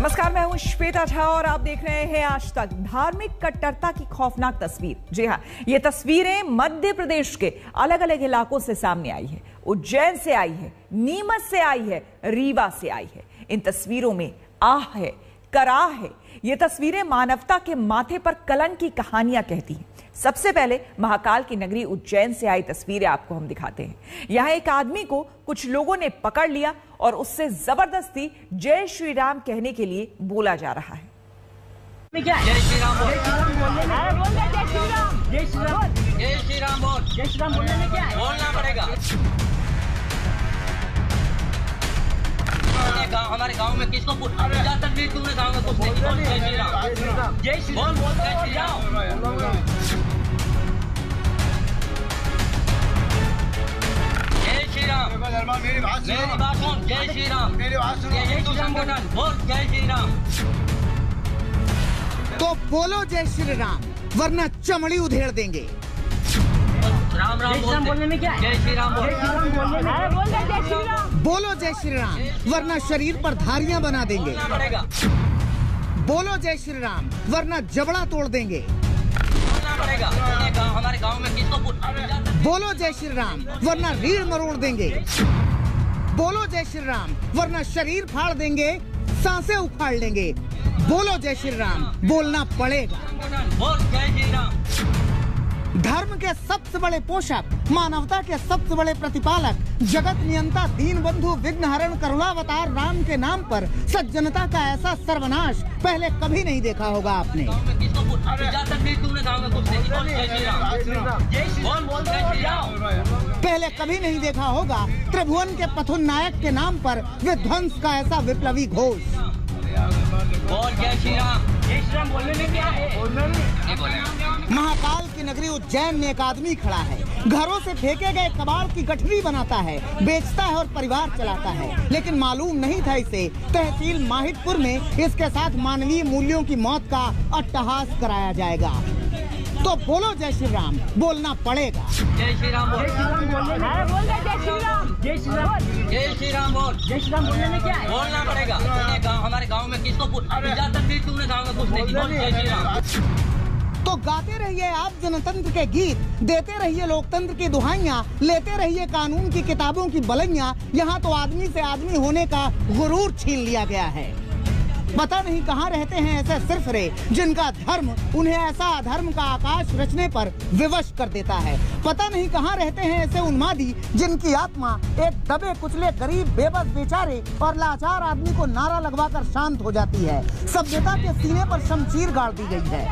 नमस्कार, मैं हूं श्वेता झा और आप देख रहे हैं आज तक। धार्मिक कट्टरता की खौफनाक तस्वीर। जी हां, ये तस्वीरें मध्य प्रदेश के अलग अलग इलाकों से सामने आई है। उज्जैन से आई है, नीमच से आई है, रीवा से आई है। इन तस्वीरों में आह है, कराह है। ये तस्वीरें मानवता के माथे पर कलंक की कहानियां कहती हैं। सबसे पहले महाकाल की नगरी उज्जैन से आई तस्वीरें आपको हम दिखाते हैं। यहां एक आदमी को कुछ लोगों ने पकड़ लिया और उससे जबरदस्ती जय श्री राम कहने के लिए बोला जा रहा है। जय श्री राम बोल, जय श्री राम, जय श्री राम, जय श्री राम बोल, जय श्री राम बोलने में क्या है? बोलना पड़ेगा। हमारे गांव में किसको इजाजत दी तुमने? गांव में कुछ नहीं। जय श्री राम, जय श्री राम, जय श्री राम, जय श्री राम, जय श्री राम। मेरी बात सुन, जय श्री राम, मेरी बात सुन, जय हिंदू संगठन बोल जय श्री राम। तो बोलो जय श्री राम, वरना चमड़ी उधेड़ देंगे। राम राम बोलने में क्या है? जय श्री राम बोल, जय श्री राम, बोलो जय श्री राम, वरना शरीर पर धारियां बना देंगे। बोलो जय श्री राम, वरना जबड़ा तोड़ देंगे। पड़ेगा। हमारे गांव में किसको बोलो जय श्री राम, वरना रीढ़ मरोड़ देंगे। बोलो जय श्री राम, वरना शरीर फाड़ देंगे, सांसें उखाड़ लेंगे। बोलो जय श्री राम, बोलना पड़ेगा। बोल जय श्री राम। धर्म के सबसे बड़े पोषक, मानवता के सबसे बड़े प्रतिपालक, जगत नियंता, दीन बंधु, विघ्न हरण, करुणावतार राम के नाम पर सज्जनता का ऐसा सर्वनाश पहले कभी नहीं देखा होगा आपने। पहले कभी नहीं देखा होगा त्रिभुवन के पथुनायक के नाम पर विध्वंस का ऐसा विप्लवी घोष। बोल जय श्री राम, जय श्री राम बोलने में क्या है? महाकाल की नगरी उज्जैन में एक आदमी खड़ा है, घरों से फेंके गए कबाड़ की गठरी बनाता है, बेचता है और परिवार चलाता है। लेकिन मालूम नहीं था इसे तहसील माहितपुर में इसके साथ मानवीय मूल्यों की मौत का अट्टहास कराया जाएगा। तो बोलो जय श्री राम, बोलना पड़ेगा। जय श्री राम बोल, जय श्री राम बोल, जय श्री राम, जय श्री राम, जय श्री राम बोल, जय श्री राम बोलने में क्या है? बोलना पड़ेगा। हमारे गांव में किसको इजाजत दी तुमने? गांव में कुछ नहीं। बोल जय श्री राम। तो गाते रहिए आप जनतंत्र के गीत, देते रहिए लोकतंत्र की दुहाइयां, लेते रहिए कानून की किताबों की बलैया। यहाँ तो आदमी से आदमी होने का गुरूर छीन लिया गया है। पता नहीं कहाँ रहते हैं ऐसे सिरफिरे जिनका धर्म उन्हें ऐसा अधर्म का आकाश रचने पर विवश कर देता है। पता नहीं कहाँ रहते हैं ऐसे उन्मादी जिनकी आत्मा एक दबे कुचले गरीब बेबस बेचारे और लाचार आदमी को नारा लगवाकर शांत हो जाती है। सभ्यता के सीने पर शमशीर गाड़ दी गई है।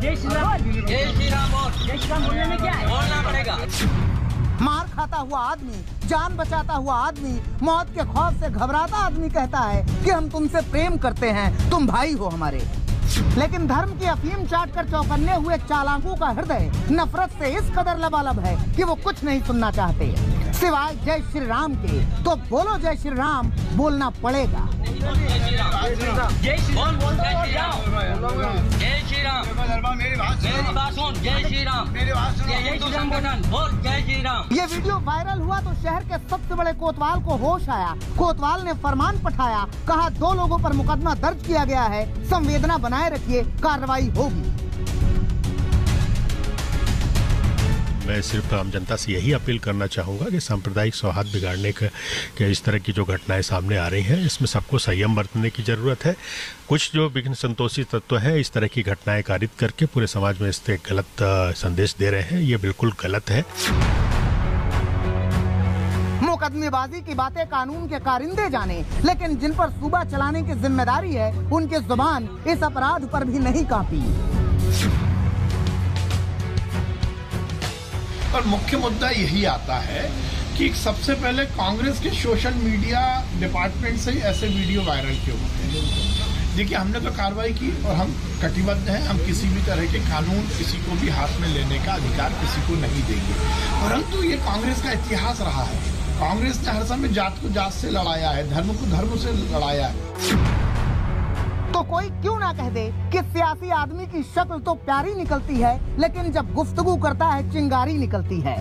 जय श्री राम, जय श्री राम बोल, जय श्री राम बोलने में क्या है? बोलना पड़ेगा। मार खाता हुआ आदमी, जान बचाता हुआ आदमी, मौत के खौफ से घबराता आदमी कहता है कि हम तुमसे प्रेम करते हैं, तुम भाई हो हमारे। लेकिन धर्म की अफीम चाट कर चौकन्ने हुए चालाकों का हृदय नफरत से इस कदर लबालब है कि वो कुछ नहीं सुनना चाहते सिवाय जय श्री राम के। तो बोलो जय श्री राम, बोलना पड़ेगा। जय श्री राम, जय श्री राम, जय श्री राम, मेरी बात सुन, जय श्री राम, जय हिंदू संगठन बोल जय श्री राम। ये वीडियो वायरल हुआ तो शहर के सबसे बड़े कोतवाल को होश आया। कोतवाल ने फरमान पठाया, कहा 2 लोगों पर मुकदमा दर्ज किया गया है, संवेदना बनाए रखिए, कार्रवाई होगी। मैं सिर्फ आम जनता से यही अपील करना चाहूँगा कि सांप्रदायिक सौहार्द बिगाड़ने के इस तरह की जो घटनाएं सामने आ रही हैं, इसमें सबको संयम बरतने की ज़रूरत है। कुछ जो विघ्न संतोषी तत्व हैं इस तरह की घटनाएं कारित करके पूरे समाज में इससे गलत संदेश दे रहे हैं। ये बिल्कुल गलत है। मुकदमेबाजी की बातें कानून के कारिंदे जाने, लेकिन जिन पर सूबा चलाने की जिम्मेदारी है उनकी जुबान इस अपराध पर भी नहीं कांपी। पर मुख्य मुद्दा यही आता है कि सबसे पहले कांग्रेस के सोशल मीडिया डिपार्टमेंट से ही ऐसे वीडियो वायरल क्यों होते हैं। देखिए, हमने तो कार्रवाई की और हम कटिबद्ध हैं। हम किसी भी तरह के कानून किसी को भी हाथ में लेने का अधिकार किसी को नहीं देंगे। परंतु ये कांग्रेस का इतिहास रहा है। कांग्रेस ने हर समय जात को जात से लड़ाया है, धर्म को धर्म से लड़ाया है। तो कोई क्यों ना कह दे कि सियासी आदमी की शक्ल तो प्यारी निकलती है, लेकिन जब गुफ्तगू करता है चिंगारी निकलती है।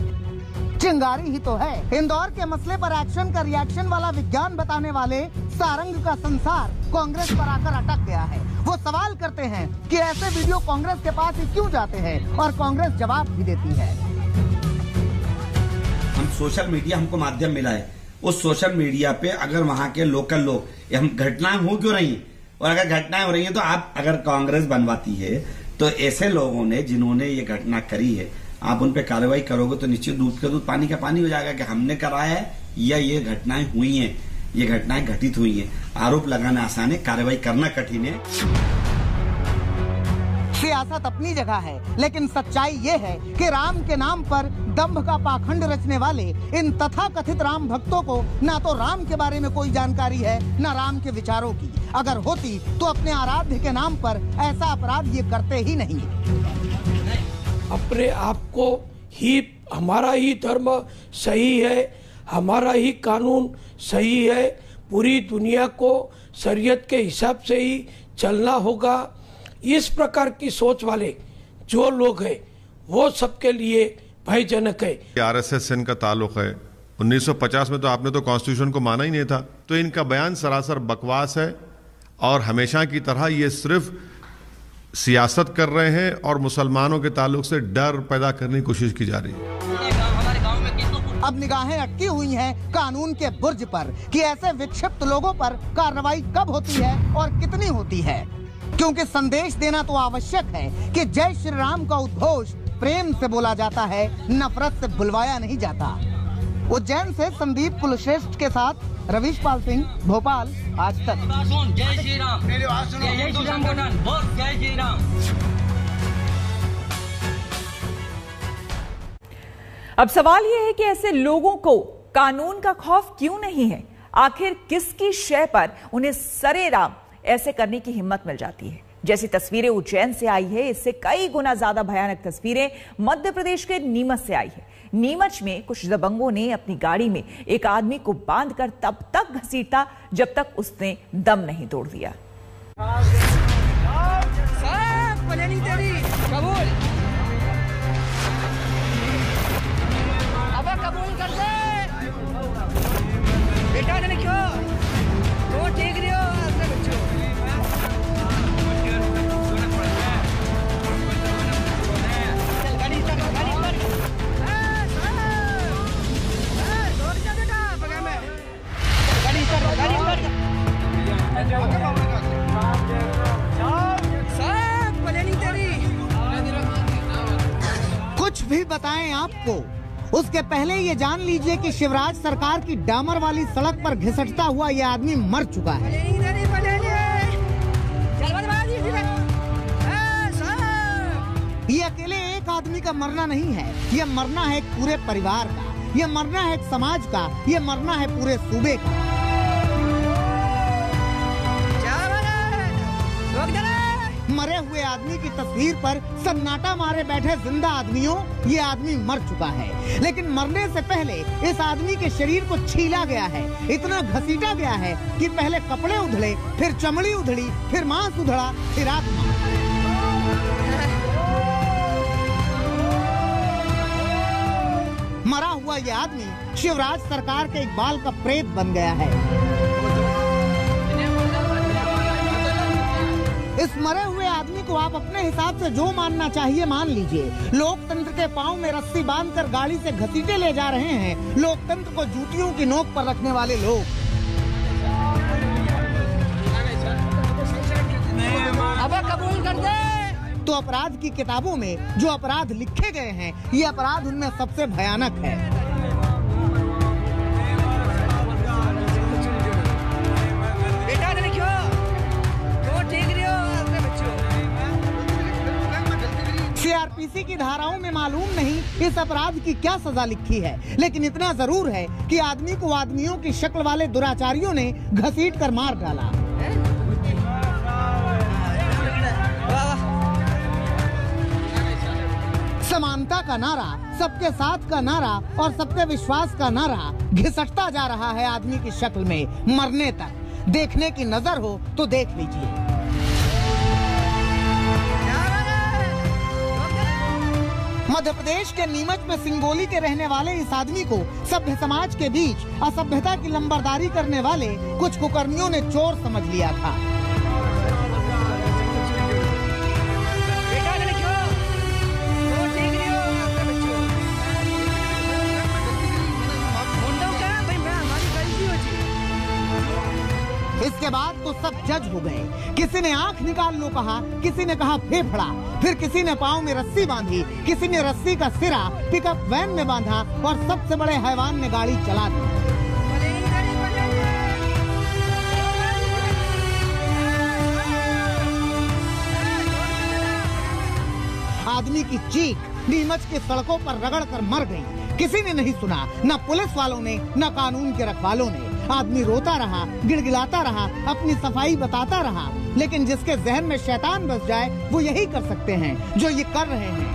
चिंगारी ही तो है। इंदौर के मसले पर एक्शन का रिएक्शन वाला विज्ञान बताने वाले सारंग का संसार कांग्रेस पर आकर अटक गया है। वो सवाल करते हैं कि ऐसे वीडियो कांग्रेस के पास ही क्यों जाते हैं, और कांग्रेस जवाब भी देती है। हम सोशल मीडिया हमको माध्यम मिला है, उस सोशल मीडिया पे अगर वहाँ के लोकल लोग हम घटनाएं हो क्यों रही, और अगर घटनाएं हो रही हैं तो आप अगर कांग्रेस बनवाती है तो ऐसे लोगों ने जिन्होंने ये घटना करी है आप उन पे कार्रवाई करोगे तो निश्चित दूध का दूध पानी का पानी हो जाएगा कि हमने कराया है या ये घटनाएं हुई हैं, ये घटनाएं घटित हुई हैं। आरोप लगाना आसान है, कार्रवाई करना कठिन है। सियासत अपनी जगह है, लेकिन सच्चाई ये है कि राम के नाम पर दंभ का पाखंड रचने वाले इन तथाकथित राम भक्तों को ना तो राम के बारे में कोई जानकारी है, ना राम के विचारों की। अगर होती तो अपने आराध्य के नाम पर ऐसा अपराध ये करते ही नहीं। अपने आप को ही हमारा ही धर्म सही है, हमारा ही कानून सही है, पूरी दुनिया को शरीयत के हिसाब से ही चलना होगा। इस प्रकार की सोच वाले जो लोग हैं वो सबके लिए भयजनक है। आरएसएस से इनका ताल्लुक है। 1950 में तो आपने तो कॉन्स्टिट्यूशन को माना ही नहीं था, तो इनका बयान सरासर बकवास है और हमेशा की तरह ये सिर्फ सियासत कर रहे हैं और मुसलमानों के ताल्लुक से डर पैदा करने की कोशिश की जा रही है। अब निगाहें अटकी हुई हैं कानून के बुर्ज पर कि ऐसे विक्षिप्त लोगों पर कार्रवाई कब होती है और कितनी होती है, क्योंकि संदेश देना तो आवश्यक है कि जय श्री राम का उद्घोष प्रेम से बोला जाता है, नफरत से बुलवाया नहीं जाता। उज्जैन से संदीप कुलश्रेष्ठ के साथ रवीश पाल सिंह, भोपाल, आज तक। जय श्री राम, जय श्री राम, जय श्री राम। अब सवाल यह है कि ऐसे लोगों को कानून का खौफ क्यों नहीं है? आखिर किसकी शय पर उन्हें सरेराम ऐसे करने की हिम्मत मिल जाती है? जैसी तस्वीरें उज्जैन से आई है, इससे कई गुना ज्यादा भयानक तस्वीरें मध्य प्रदेश के नीमच से आई है। नीमच में कुछ दबंगों ने अपनी गाड़ी में एक आदमी को बांधकर तब तक घसीटा जब तक उसने दम नहीं तोड़ दिया। कबूल कर दे बेटा, ने क्यों वो ठीक नहीं हो अपने बच्चों। गाड़ी स्टार्ट, गाड़ी स्टार्ट, दौड़ जा बेटा बगल में, गाड़ी स्टार्ट, गाड़ी स्टार्ट। सब प्लानिंग तेरी। कुछ भी बताएं आपको, उसके पहले ये जान लीजिए कि शिवराज सरकार की डामर वाली सड़क पर घिसटता हुआ ये आदमी मर चुका है। ये अकेले एक आदमी का मरना नहीं है, ये मरना है एक पूरे परिवार का, ये मरना है एक समाज का, ये मरना है पूरे सूबे का। मरे हुए आदमी की तस्वीर पर सन्नाटा मारे बैठे जिंदा आदमियों, ये आदमी मर चुका है। लेकिन मरने से पहले इस आदमी के शरीर को छीला गया है, इतना घसीटा गया है कि पहले कपड़े उधड़े, फिर चमड़ी उधड़ी, फिर मांस उधड़ा, फिर आत्मा। मरा हुआ ये आदमी शिवराज सरकार के इकबाल का प्रेत बन गया है। इस मरे हुए आदमी को आप अपने हिसाब से जो मानना चाहिए मान लीजिए। लोकतंत्र के पांव में रस्सी बांधकर गाड़ी से घसीटे ले जा रहे हैं लोकतंत्र को जूतियों की नोक पर रखने वाले लोग। अब कबूल कर दे। तो अपराध की किताबों में जो अपराध लिखे गए हैं, ये अपराध उनमें सबसे भयानक है। सीआरपीसी की धाराओं में मालूम नहीं इस अपराध की क्या सजा लिखी है, लेकिन इतना जरूर है कि आदमी को आदमियों की शक्ल वाले दुराचारियों ने घसीट कर मार डाला। समानता का नारा, सबके साथ का नारा और सबके विश्वास का नारा घिसटता जा रहा है आदमी की शक्ल में मरने तक। देखने की नजर हो तो देख लीजिए। मध्य प्रदेश के नीमच में सिंगोली के रहने वाले इस आदमी को सभ्य समाज के बीच असभ्यता की लंबरदारी करने वाले कुछ कुकर्मियों ने चोर समझ लिया था। इसके बाद तो सब जज हो गए। किसी ने आंख निकाल लो कहा, किसी ने कहा फेफड़ा, फिर किसी ने पाँव में रस्सी बांधी, किसी ने रस्सी का सिरा पिकअप वैन में बांधा और सबसे बड़े हैवान ने गाड़ी चला दी। आदमी की चीख नीमच की सड़कों पर रगड़ कर मर गई। किसी ने नहीं सुना, न पुलिस वालों ने न कानून के रखवालों ने। आदमी रोता रहा, गिड़गिड़ाता रहा, अपनी सफाई बताता रहा, लेकिन जिसके जहन में शैतान बस जाए वो यही कर सकते हैं जो ये कर रहे हैं।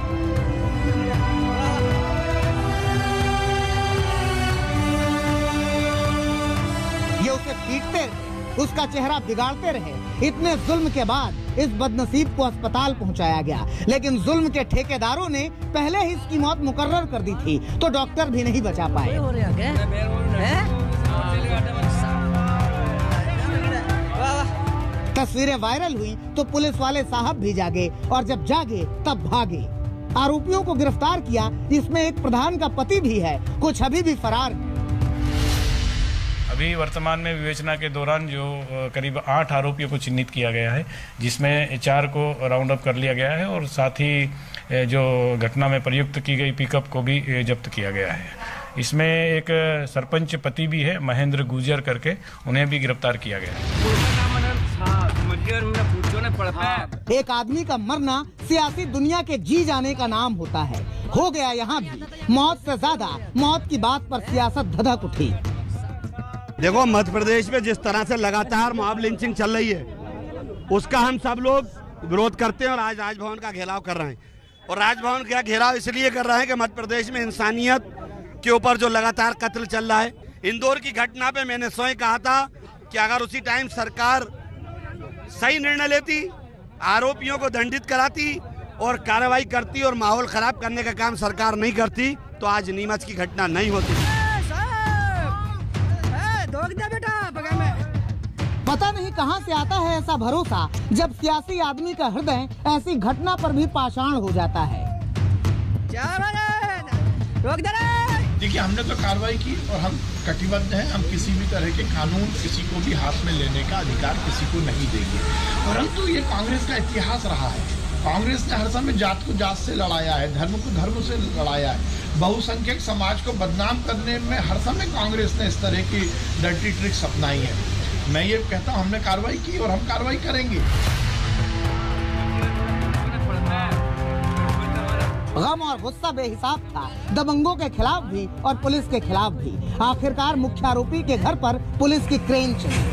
ये उसे पीटते रहे, उसका चेहरा बिगाड़ते रहे। इतने जुल्म के बाद इस बदनसीब को अस्पताल पहुंचाया गया, लेकिन जुल्म के ठेकेदारों ने पहले ही इसकी मौत मुकर्रर कर दी थी, तो डॉक्टर भी नहीं बचा पाए। तस्वीरें वायरल हुई तो पुलिस वाले साहब भी जागे, और जब जागे तब भागे। आरोपियों को गिरफ्तार किया, इसमें एक प्रधान का पति भी है, कुछ अभी भी फरार। अभी वर्तमान में विवेचना के दौरान जो करीब 8 आरोपियों को चिन्हित किया गया है, जिसमें 4 को राउंड अप कर लिया गया है और साथ ही जो घटना में प्रयुक्त की गई पिकअप को भी जब्त किया गया है। इसमें एक सरपंच पति भी है, महेंद्र गुर्जर करके, उन्हें भी गिरफ्तार किया गया है। एक आदमी का मरना सियासी दुनिया के जी जाने का नाम होता है। हो गया यहाँ भी। मौत से ज्यादा मौत की बात पर सियासत धधक उठी। देखो, मध्य प्रदेश में जिस तरह से लगातार मॉब लिंचिंग चल रही है, उसका हम सब लोग विरोध करते हैं और आज राजभवन का घेराव कर रहे हैं। और राजभवन का घेराव इसलिए कर रहे हैं कि मध्य प्रदेश में इंसानियत के ऊपर जो लगातार कत्ल चल रहा है। इंदौर की घटना पे मैंने स्वयं कहा था कि अगर उसी टाइम सरकार सही निर्णय लेती, आरोपियों को दंडित कराती और कार्रवाई करती और माहौल खराब करने का काम सरकार नहीं करती, तो आज नीमच की घटना नहीं होती। पता नहीं कहां से आता है ऐसा भरोसा, जब सियासी आदमी का हृदय ऐसी घटना पर भी पाषाण हो जाता है। देखिए, हमने तो कार्रवाई की और हम कटिबद्ध हैं। हम किसी भी तरह के कानून किसी को भी हाथ में लेने का अधिकार किसी को नहीं देंगे। परंतु ये कांग्रेस का इतिहास रहा है। कांग्रेस ने हर समय जात को जात से लड़ाया है, धर्म को धर्म से लड़ाया है। बहुसंख्यक समाज को बदनाम करने में हर समय कांग्रेस ने इस तरह की डर्टी ट्रिक्स अपनाई है। मैं ये कहता हूँ, हमने कार्रवाई की और हम कार्रवाई करेंगे। गम और गुस्सा बेहिसाब था, दबंगों के खिलाफ भी और पुलिस के खिलाफ भी। आखिरकार मुख्य आरोपी के घर पर पुलिस की क्रेन चली।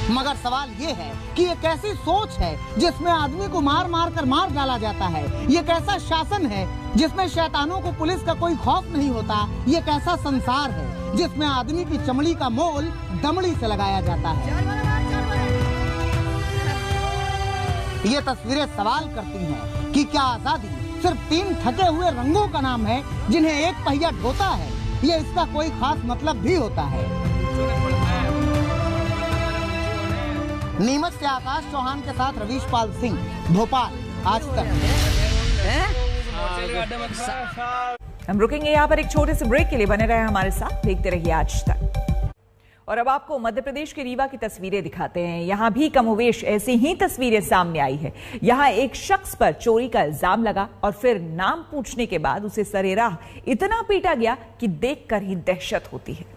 मगर सवाल ये है कि ये कैसी सोच है जिसमें आदमी को मार मार कर मार डाला जाता है। ये कैसा शासन है जिसमें शैतानों को पुलिस का कोई खौफ नहीं होता। ये कैसा संसार है जिसमें आदमी की चमड़ी का मोल दमड़ी से लगाया जाता है। ये तस्वीरें सवाल करती हैं कि क्या आजादी सिर्फ 3 थके हुए रंगों का नाम है जिन्हें एक पहिया ढोता है, ये इसका कोई खास मतलब भी होता है। नीमच से आकाश चौहान के साथ रवीश पाल सिंह, भोपाल, आज तक। हम रुकेंगे यहाँ पर एक छोटे से ब्रेक के लिए। बने रहे हमारे साथ, देखते रहिए आज तक। और अब आपको मध्य प्रदेश के रीवा की तस्वीरें दिखाते हैं। यहाँ भी कमोवेश ऐसी ही तस्वीरें सामने आई है। यहाँ एक शख्स पर चोरी का इल्जाम लगा और फिर नाम पूछने के बाद उसे सरेराह इतना पीटा गया कि देखकर ही दहशत होती है।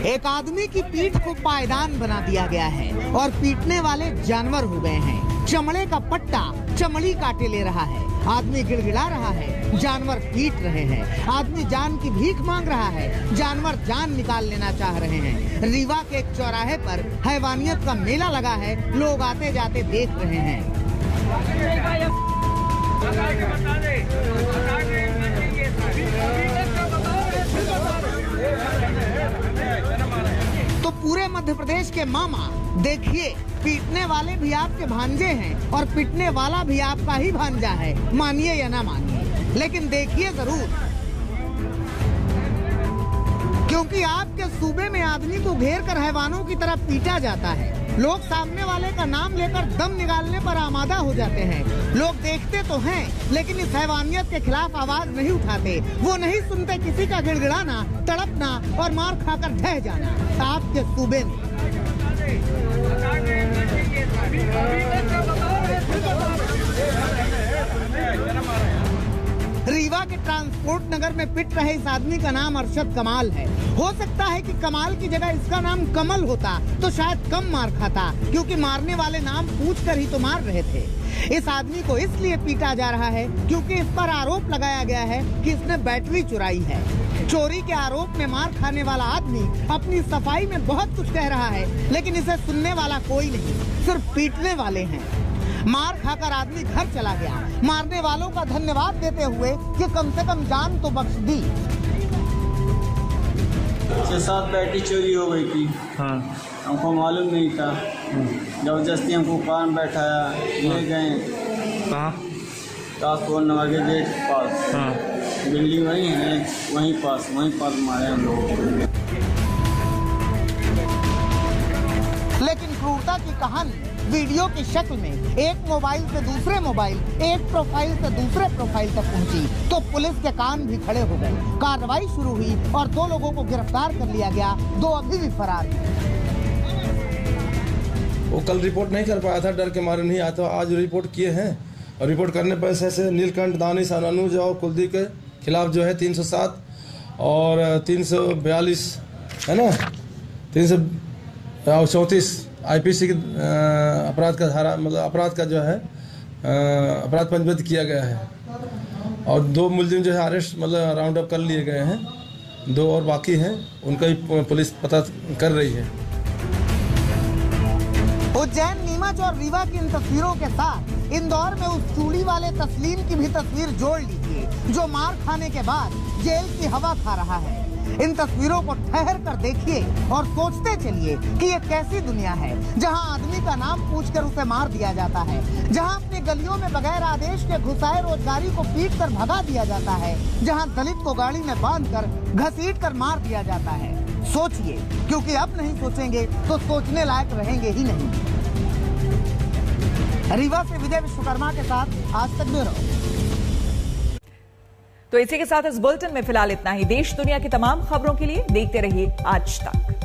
एक आदमी की पीठ को पायदान बना दिया गया है और पीटने वाले जानवर हो गए हैं। चमड़े का पट्टा चमड़ी काटे ले रहा है। आदमी गिड़गिड़ा रहा है, जानवर पीट रहे हैं। आदमी जान की भीख मांग रहा है, जानवर जान निकाल लेना चाह रहे हैं। रीवा के एक चौराहे पर हैवानियत का मेला लगा है, लोग आते जाते देख रहे हैं। तो पूरे मध्य प्रदेश के मामा देखिए, पीटने वाले भी आपके भांजे हैं और पीटने वाला भी आपका ही भांजा है, मानिए या ना मानिए, लेकिन देखिए जरूर, क्योंकि आपके सूबे में आदमी को घेर कर हैवानों की तरह पीटा जाता है। लोग सामने वाले का नाम लेकर दम निकालने पर आमादा हो जाते हैं। लोग देखते तो हैं, लेकिन इस हैवानियत के खिलाफ आवाज नहीं उठाते। वो नहीं सुनते किसी का गिड़गिड़ाना, तड़पना और मार खाकर ढह जाना। आपके सूबे में रीवा के ट्रांसपोर्ट नगर में पिट रहे इस आदमी का नाम अरशद कमाल है। हो सकता है कि कमाल की जगह इसका नाम कमल होता तो शायद कम मार खाता, क्योंकि मारने वाले नाम पूछकर ही तो मार रहे थे। इस आदमी को इसलिए पीटा जा रहा है क्योंकि इस पर आरोप लगाया गया है कि इसने बैटरी चुराई है। चोरी के आरोप में मार खाने वाला आदमी अपनी सफाई में बहुत कुछ कह रहा है, लेकिन इसे सुनने वाला कोई नहीं, सिर्फ पीटने वाले हैं। मार खाकर आदमी घर चला गया, मारने वालों का धन्यवाद देते हुए कि कम से कम जान तो बख्श दी। 6-7 बैटरी चोरी हो गई थी। हाँ। हमको मालूम नहीं था, जबरदस्ती हमको कार बैठाया, ले गए कहाँ? ट्रांसपोर्ट नगर के गेट पास। हाँ। बिल्डिंग वही है, वहीं पास मारे हम लोग। लेकिन क्रूरता की कहानी वीडियो की शक्ल में एक मोबाइल से दूसरे मोबाइल, एक प्रोफाइल से दूसरे प्रोफाइल तक पहुंची, तो पुलिस के कान भी खड़े हो गए। कार्रवाई शुरू हुई और 2 लोगों को गिरफ्तार कर लिया गया, 2 अभी भी फरार हैं। वो कल रिपोर्ट नहीं कर पाया था, डर के मारे नहीं आया था, आज रिपोर्ट किए हैं और रिपोर्ट करने पर ऐसे नीलकंठ, दानिश, अनुज और कुलदीप के खिलाफ जो है 307 और 342 है ना, 334 IPC के अपराध का धारा, मतलब अपराध का जो है अपराध पंजीबद्ध किया गया है और 2 मुलजिम जो है अरेस्ट, मतलब राउंड अप कर लिए गए हैं, 2 और बाकी हैं, उनका भी पुलिस पता कर रही है। उज्जैन, नीमच और रीवा की इन तस्वीरों के साथ इंदौर में उस चूड़ी वाले तस्लीम की भी तस्वीर जोड़ लीजिए, जो मार खाने के बाद जेल की हवा खा रहा है। इन तस्वीरों को ठहर कर देखिए और सोचते चलिए कि ये कैसी दुनिया है, जहां आदमी का नाम पूछकर उसे मार दिया जाता है, जहां अपनी गलियों में बगैर आदेश के घुसाए रोजगारी को पीट कर भगा दिया जाता है, जहां दलित को गाड़ी में बांधकर घसीट कर मार दिया जाता है। सोचिए, क्योंकि अब नहीं सोचेंगे तो सोचने लायक रहेंगे ही नहीं। रीवा से विजय विश्वकर्मा के साथ आज तक ब्यूरो। तो इसी के साथ इस बुलेटिन में फिलहाल इतना ही। देश दुनिया की तमाम खबरों के लिए देखते रहिए आज तक।